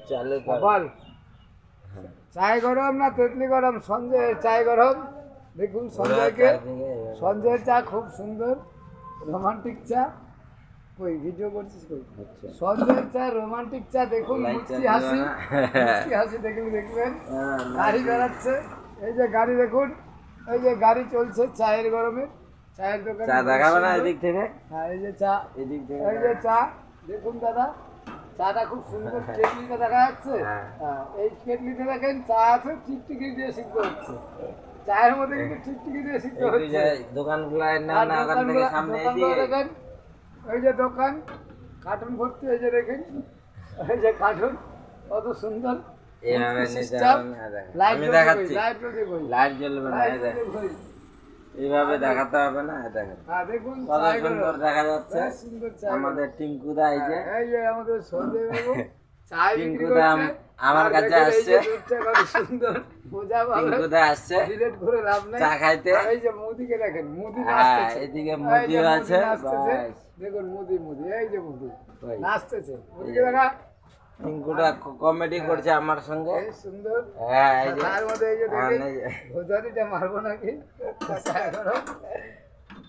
চালু কর। বল চায় গরম না তেঁতুলি গরম? সঞ্জয়ের চায় গরম। দেখুন সঞ্জয়কে, সঞ্জয়ের চা খুব সুন্দর রোমান্টিক চা। কই ভিডিও করছিস কই? আচ্ছা। সঞ্জয়ের চা রোমান্টিক চা দেখুন, লাইট মুচকি চালিয়ে হাসি, না। মুচকি হাসি দেখবেন। হ্যাঁ, গাড়ি বেড়াচ্ছে, এই যে গাড়ি দেখুন, এই যে গাড়ি চলছে চায়ের গরমে, চায়ের দোকানে। চা দেখাবে না এদিক থেকে? হ্যাঁ এই যে চা, এদিক থেকে এই যে চা দেখুন দাদা, চাটা খুব সুন্দর। কেটলিটা দেখা যাচ্ছে? হ্যাঁ। হ্যাঁ, এই কেটলিতে দেখেন চা আছে, টিকটিকি দিয়ে সিদ্ধ হচ্ছে। চায়ের মধ্যে কিন্তু টিকটিকি দিয়ে সিদ্ধ একটু হচ্ছে। যে দোকানগুলো না আর না ওখান থেকে সামনে এদিকে। দেখেন, ওই যে দোকান, কার্টুন ভর্তি, এই যে দেখেন, এই যে কার্টুন কত সুন্দর। এইভাবে নিতে সিস্টেম, হবে না, দেখেন। লাইট আমি জ্বলবে দেখাচ্ছি। কই, লাইট জ্বলবে কই? লাইট জ্বলবে না, এই লাইট দেখেন। জ্বলবে কই? এইভাবে দেখাতে হবে না, এই দেখেন। হ্যাঁ দেখুন কত চায় সুন্দর গরম। দেখা যাচ্ছে। বেশ সুন্দর চা। আমাদের টিঙ্কুদা এই যে, এই যে আমাদের সঞ্জয় বাবু চায় বিক্রি টিঙ্কুদা করছে। আমার আর কাছে দেখেন এই যে আসছে। দুধটা কত সুন্দর, বোঝা ভালো। টিঙ্কুদা আসছে ডিলেট করে লাভ নাই। চা খাইতে। আর এই যে মুদিকে দেখেন, মুদি হ্যাঁ, নাচতেছে। এদিকে এই যে মুদিও মুদি আছে, নাচতেছে। বাস। দেখুন মুদি, মুদি, এই যে মুদি ওই। নাচতেছে। মুদিকে দেখা, টিঙ্কুদা কমেডি করছে আমার সঙ্গে। এই সুন্দর। হ্যাঁ, এই যে। তার মধ্যে এই যে হ্যাঁ, দেখেন, এই যে। ভোজারিটা মারবো নাকি? চায় গরম।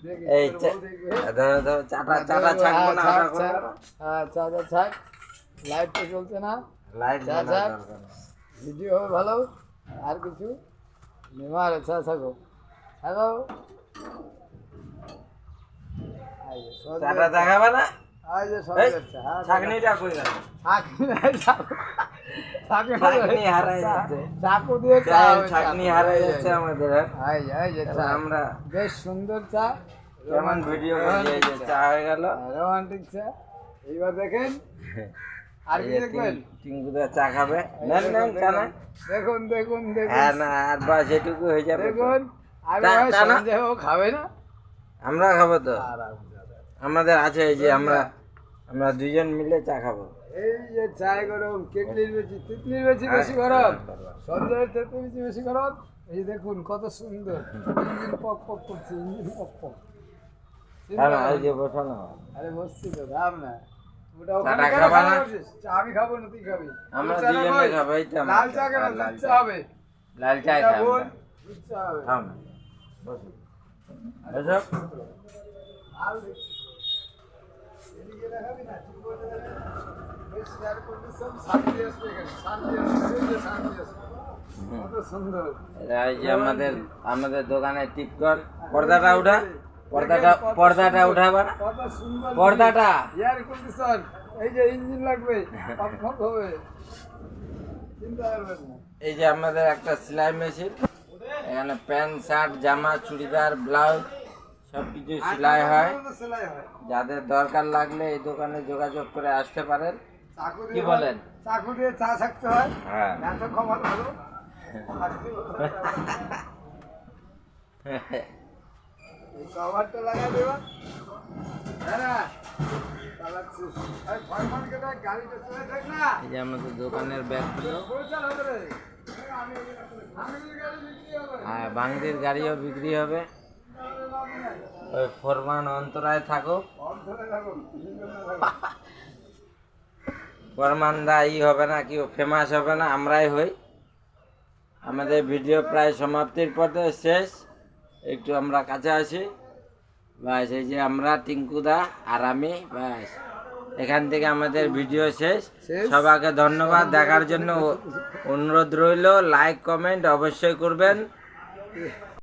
দেখি, এই তোর চা- বউ দেখবে। ধরো ধরো চাটা ছাকবো না, ওটা করবো না। হ্যাঁ চাটা ছাক, লাইট তো চলছে না, লাইট চা জ্বালানোর ছাক, দরকার নেই। ভিডিও হবে ভালো। আর কিছু নেওয়ার চা ছাকো, ছাকো। এই যে সব চাটা দেখাবে না? এই যে সব এই, যাচ্ছে, হ্যাঁ, ছাঁকনিটা কই গেল? ছাকনি নাই, ছাঁকনি হারাই যাচ্ছে। চাকু দিয়ে চা চায়ের হবে, ছাঁকনি চাকু। হারাই এই যে, যাচ্ছে আমাদের। এই যে চা, আমরা বেশ সুন্দর চা, কেমন ভিডিও করছি, এই যে চা হয়ে গেল। রোমান্টিক চা। এইবার দেখেন আর কি এই যে দেখবেন? টিঙ্কুদা চা খাবে। নেন নেন চা না। দেখুন দেখুন হ্যাঁ দেখুন না, আর বাস এটুকু হয়ে যাবে তো। দেখুন। আর চা- ভাই চা না? সঞ্জয় বাবু খাবে না? আমরা খাবো তো। আর দাদা, আমাদের আছে এই যে আমরা দুজন মিলে চা খাবো। এই যে চায় গরম, কেটলির বেশি, তিতলির বেশি গরম, সঞ্জয়ের তেঁতুল বেশি গরম। এই দেখুন কত সুন্দর, ইঞ্জিন পক পক করছে, ইঞ্জিন পক পক। হ্যাঁ না, এই যে বসো না। আরে বসছি তো, দাম না ওটা চাটা ওখানে কেন খাবা না? বসিস? চা আমি খাবো না, তুই খাবি। আমরা তোর চাটা দুজনে কই? খাবো, এই তো আমার লাল চা চা, কেন? আর লাল দুধ চা। চা হবে। লাল চাই এটা খাই বোন, আমরা। দুধ চা হবে। খাও না, বসো। এসব লাল দেখছি। এদিকে দেখাবি না, ঠিক করে দেখাবি না। বেশ এয়ার কন্ডিশন, শান্তি আসবে এখানে, শান্তি আসবে, এই যে শান্তি আসবে। কত সুন্দর। এই যে আমাদের দোকানে টিপকল পর্দাটা উঠা, পর্দাটা উঠাবা না? কত সুন্দর পর্দাটা। এয়ার কন্ডিশন, এই যে ইঞ্জিন লাগবে, পক হবে, চিন্তা করবেন না। এই যে আমাদের একটা সেলাই মেশিন, এখানে প্যান্ট শার্ট জামা চুড়িদার ব্লাউজ সব কিছু সেলাই হয়। সেলাই হয়। যাদের দরকার লাগলে এই দোকানে যোগাযোগ করে আসতে পারেন। চাকু কি দিয়ে বলেন? চাকু দিয়ে চা ছাকতে হয়। হ্যাঁ। এত খবর ভালো। এই কভারটা লাগা দেবা। হ্যাঁ চালাচ্ছিস। এই ফরমানকে দেখ, গাড়িটা চলে দেখ না। এই যে আমাদের দোকানের ব্যাগগুলো। পরিচাল হবে রে। আমি গাড়ি বিক্রি হবে। হ্যাঁ, বাংদির গাড়িও বিক্রি হবে। ওই ফরমান অন্তরায় থাকুক। অন্তরে থাকো, থাকো। ফরমানদা হবে না, কেউ ফেমাস হবে না, আমরাই হই। আমাদের ভিডিও প্রায় সমাপ্তির পথে শেষ, একটু আমরা কাছে আসি। ব্যাস, এই যে আমরা টিঙ্কুদা আর আমি, ব্যাস এখান থেকে আমাদের ভিডিও শেষ। সবাইকে ধন্যবাদ দেখার জন্য অনুরোধ রইল। লাইক কমেন্ট অবশ্যই করবেন।